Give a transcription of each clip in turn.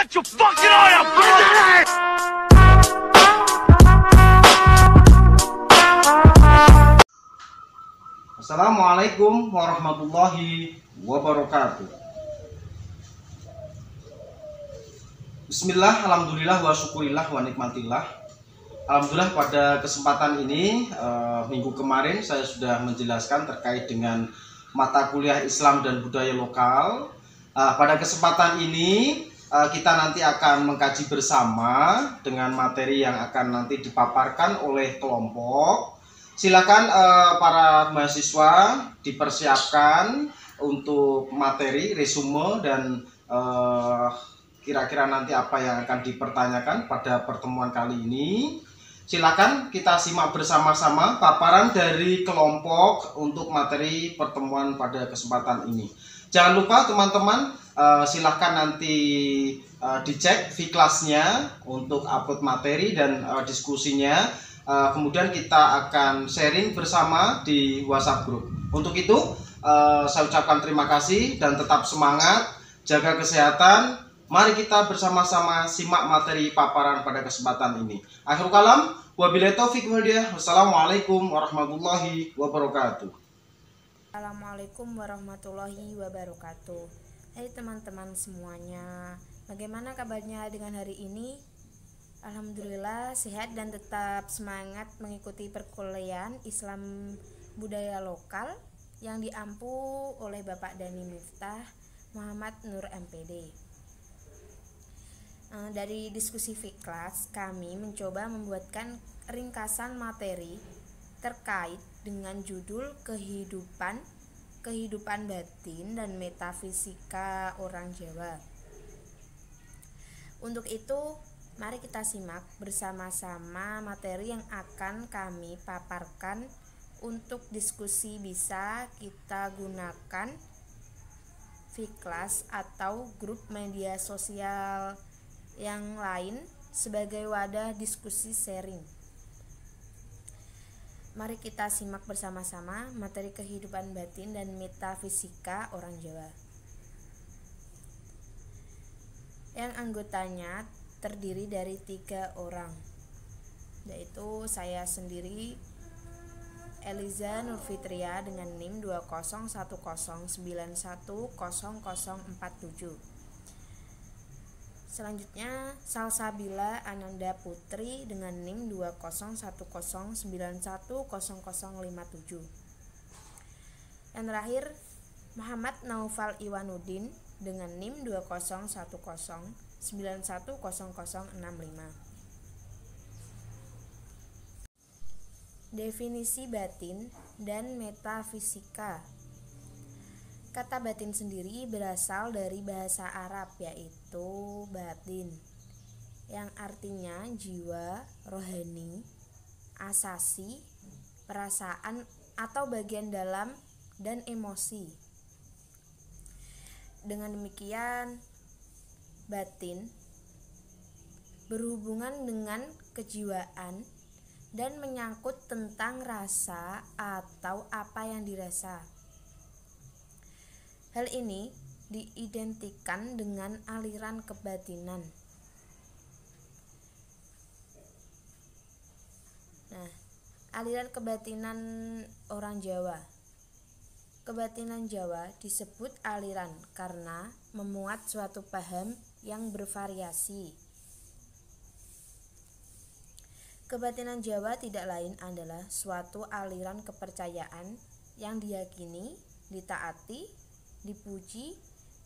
Shut your fucking eye up, bro! Assalamualaikum warahmatullahi wabarakatuh. Bismillah, alhamdulillah, wa syukurillah, wa nikmatillah. Alhamdulillah pada kesempatan ini minggu kemarin saya sudah menjelaskan terkait dengan mata kuliah Islam dan budaya lokal. Pada kesempatan ini kita nanti akan mengkaji bersama dengan materi yang akan nanti dipaparkan oleh kelompok. Silakan para mahasiswa dipersiapkan untuk materi, resume, dan kira-kira nanti apa yang akan dipertanyakan pada pertemuan kali ini. Silakan kita simak bersama-sama paparan dari kelompok untuk materi pertemuan pada kesempatan ini. Jangan lupa teman-teman, silahkan nanti dicek V-Class-nya untuk upload materi dan diskusinya. Kemudian kita akan sharing bersama di WhatsApp group. Untuk itu saya ucapkan terima kasih dan tetap semangat, jaga kesehatan. Mari kita bersama-sama simak materi paparan pada kesempatan ini. Akhirul kalam, wabillahi taufiq wal hidayah. Wassalamualaikum warahmatullahi wabarakatuh. Assalamualaikum warahmatullahi wabarakatuh. Hai teman-teman semuanya, bagaimana kabarnya dengan hari ini? Alhamdulillah sehat dan tetap semangat mengikuti perkuliahan Islam budaya lokal yang diampu oleh Bapak Dhani Miftah Muhammad Nur MPD. Dari diskusi V-Class, kami mencoba membuatkan ringkasan materi terkait dengan judul kehidupan batin dan metafisika orang Jawa. Untuk itu, mari kita simak bersama-sama materi yang akan kami paparkan. Untuk diskusi bisa kita gunakan V-Class atau grup media sosial yang lain sebagai wadah diskusi sharing. Mari kita simak bersama-sama materi kehidupan batin dan metafisika orang Jawa. Yang anggotanya terdiri dari 3 orang, yaitu saya sendiri, Eliza Nurfitria dengan NIM 20109100047. Selanjutnya Salsabila Ananda Putri dengan NIM 20109100057. Yang terakhir Muhammad Naufal Iwanuddin dengan NIM 20109100065. Definisi batin dan metafisika. Kata batin sendiri berasal dari bahasa Arab, yaitu batin, yang artinya jiwa, rohani, asasi, perasaan atau bagian dalam dan emosi. Dengan demikian, batin berhubungan dengan kejiwaan dan menyangkut tentang rasa atau apa yang dirasa. Hal ini diidentikan dengan aliran kebatinan. Nah, aliran kebatinan orang Jawa. Kebatinan Jawa disebut aliran karena memuat suatu paham yang bervariasi. Kebatinan Jawa tidak lain adalah suatu aliran kepercayaan yang diyakini, ditaati, dipuji,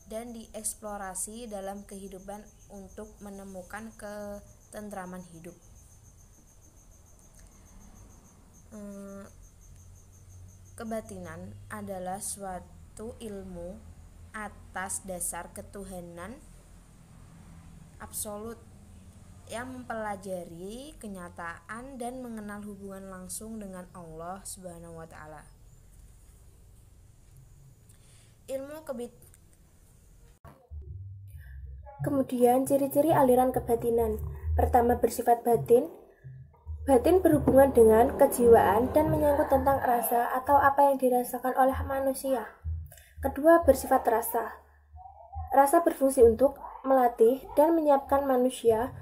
dan dieksplorasi dalam kehidupan untuk menemukan ketentraman hidup. Kebatinan adalah suatu ilmu atas dasar ketuhanan absolut yang mempelajari kenyataan dan mengenal hubungan langsung dengan Allah Subhanahu wa Ta'ala. Kemudian ciri-ciri aliran kebatinan. Pertama, bersifat batin. Batin berhubungan dengan kejiwaan dan menyangkut tentang rasa atau apa yang dirasakan oleh manusia. Kedua, bersifat rasa. Rasa berfungsi untuk melatih dan menyiapkan manusia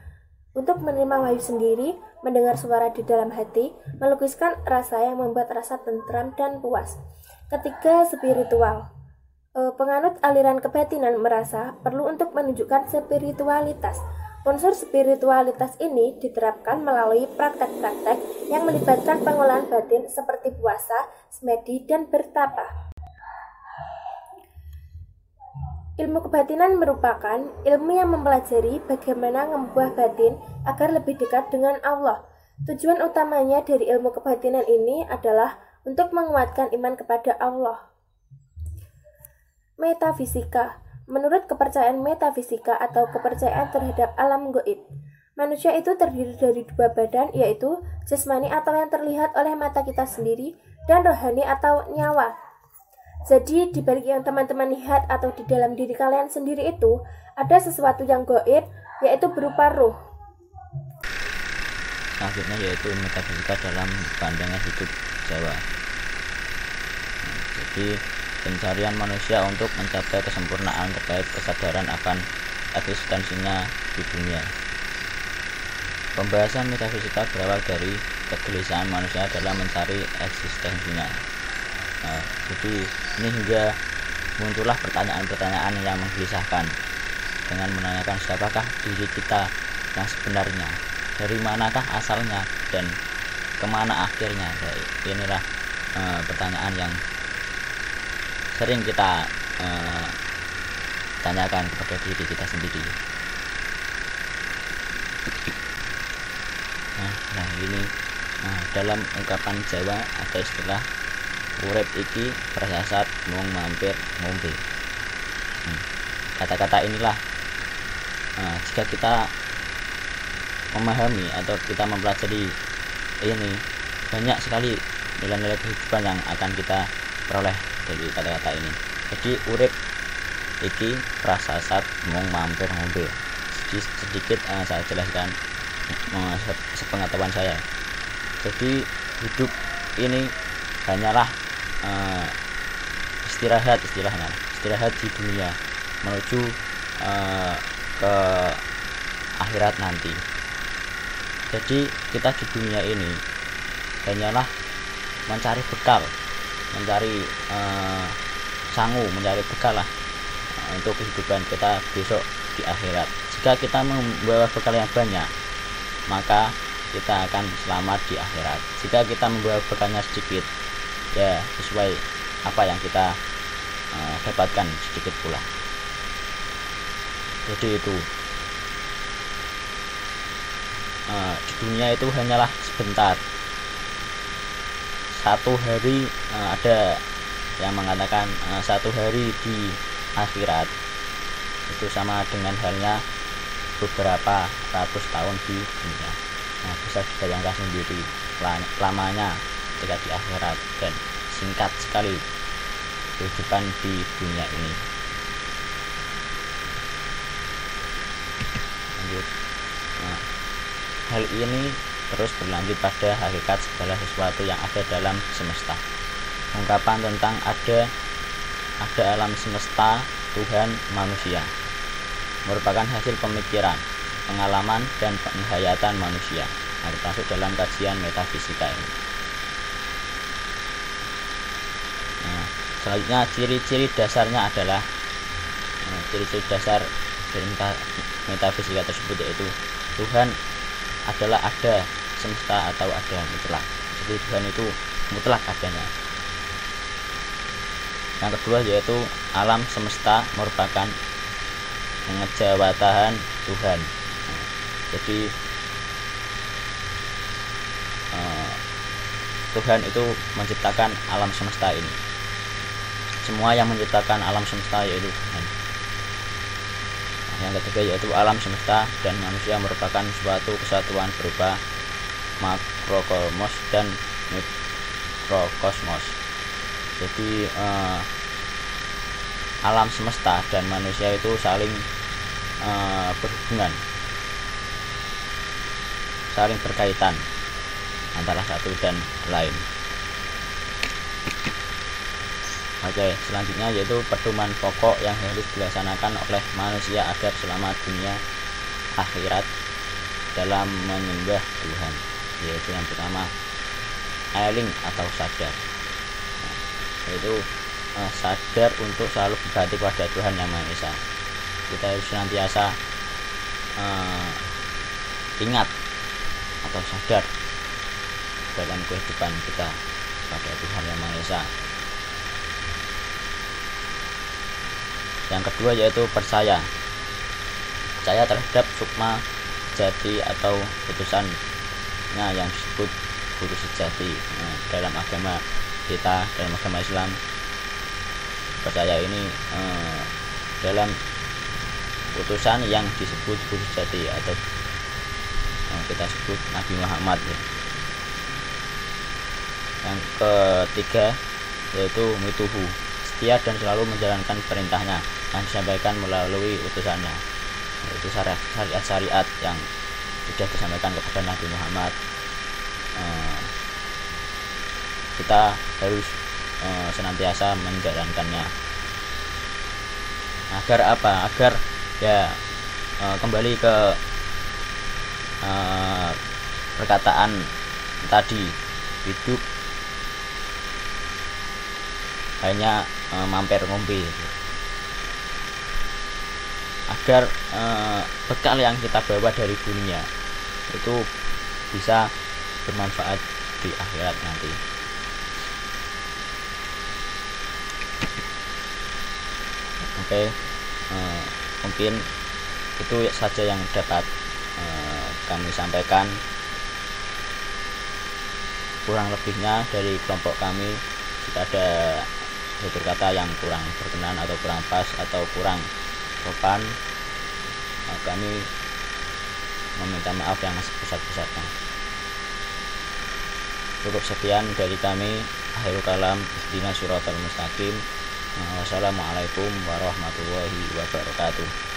untuk menerima wahyu sendiri, mendengar suara di dalam hati, melukiskan rasa yang membuat rasa tentram dan puas. Ketiga, spiritual. Penganut aliran kebatinan merasa perlu untuk menunjukkan spiritualitas. Unsur spiritualitas ini diterapkan melalui praktek-praktek yang melibatkan pengolahan batin seperti puasa, semedi, dan bertapa. Ilmu kebatinan merupakan ilmu yang mempelajari bagaimana mengubah batin agar lebih dekat dengan Allah. Tujuan utamanya dari ilmu kebatinan ini adalah untuk menguatkan iman kepada Allah. Metafisika. Menurut kepercayaan metafisika atau kepercayaan terhadap alam gaib, manusia itu terdiri dari dua badan, yaitu jasmani atau yang terlihat oleh mata kita sendiri, dan rohani atau nyawa. Jadi di balik yang teman-teman lihat atau di dalam diri kalian sendiri itu ada sesuatu yang gaib, yaitu berupa ruh. Selanjutnya yaitu metafisika dalam pandangan hidup Jawa. Jadi pencarian manusia untuk mencapai kesempurnaan terkait kesadaran akan eksistensinya di dunia. Pembahasan metafisika berawal dari kegelisahan manusia dalam mencari eksistensinya. Jadi ini hingga muncullah pertanyaan-pertanyaan yang menggelisahkan dengan menanyakan siapakah diri kita yang sebenarnya, dari manakah asalnya, dan kemana akhirnya. Inilah pertanyaan yang sering kita tanyakan kepada diri kita sendiri. Ini dalam ungkapan Jawa ada istilah urip iki prasasat mung mampir ngombe. Kata-kata inilah jika kita memahami atau kita mempelajari ini, banyak sekali nilai-nilai kehidupan yang akan kita peroleh dari kata-kata ini. Jadi urip iki prasasat mung mampir ngombe. Sedikit saya jelaskan sepengetahuan saya. Jadi hidup ini hanyalah istirahat di dunia menuju ke akhirat nanti. Jadi kita di dunia ini hanyalah mencari bekal, mencari sangu, mencari bekal lah untuk kehidupan kita besok di akhirat. Jika kita membawa bekal yang banyak, maka kita akan selamat di akhirat. Jika kita membawa bekalnya sedikit, ya sesuai apa yang kita dapatkan sedikit pula. Jadi itu di dunia itu hanyalah sebentar. Satu hari, ada yang mengatakan satu hari di akhirat itu sama dengan halnya beberapa ratus tahun di dunia. Bisa dibayangkan sendiri lamanya ketika di akhirat, dan singkat sekali kehidupan di dunia ini. Lanjut. Hal ini terus berlanjut pada hakikat segala sesuatu yang ada dalam semesta. Ungkapan tentang ada alam semesta, Tuhan, manusia merupakan hasil pemikiran, pengalaman, dan penghayatan manusia. Termasuk dalam kajian metafisika ini. Selanjutnya ciri-ciri dasarnya adalah ciri-ciri dasar dari metafisika tersebut, yaitu Tuhan adalah ada semesta atau ada mutlak. Jadi Tuhan itu mutlak adanya. Yang kedua yaitu alam semesta merupakan pengejawatan Tuhan. Jadi Tuhan itu menciptakan alam semesta ini. Semua yang menciptakan alam semesta yaitu Tuhan. Yang ketiga yaitu alam semesta dan manusia merupakan suatu kesatuan berupa makrokosmos dan mikrokosmos. Jadi alam semesta dan manusia itu saling berhubungan, saling berkaitan antara satu dan lain. Oke, selanjutnya yaitu pedoman pokok yang harus dilaksanakan oleh manusia agar selamat dunia akhirat dalam menyembah Tuhan, yaitu yang pertama eling atau sadar, yaitu sadar untuk selalu berbakti kepada Tuhan Yang Maha Esa. Kita harus senantiasa ingat atau sadar dalam kehidupan kita pada Tuhan Yang Maha Esa. Yang kedua yaitu percaya terhadap sukma sejati atau putusannya yang disebut putus sejati. Dalam agama kita, dalam agama Islam, percaya ini dalam putusan yang disebut putus sejati atau kita sebut Nabi Muhammad. Yang ketiga yaitu mituhu, setia dan selalu menjalankan perintahnya yang disampaikan melalui utusannya, yaitu syariat-syariat yang sudah disampaikan kepada Nabi Muhammad. Kita harus senantiasa menjalankannya. Agar apa? Agar ya kembali ke perkataan tadi, hidup hanya mampir ngombe, agar bekal yang kita bawa dari dunia itu bisa bermanfaat di akhirat nanti. Oke, mungkin itu saja yang dapat kami sampaikan. Kurang lebihnya dari kelompok kami, jika ada tutur kata yang kurang berkenan atau kurang pas atau kurang sopan, kami meminta maaf yang sebesar-besarnya. Cukup sekian dari kami. Akhirul kalam, ihdinas siratal mustaqim. Wassalamualaikum warahmatullahi wabarakatuh.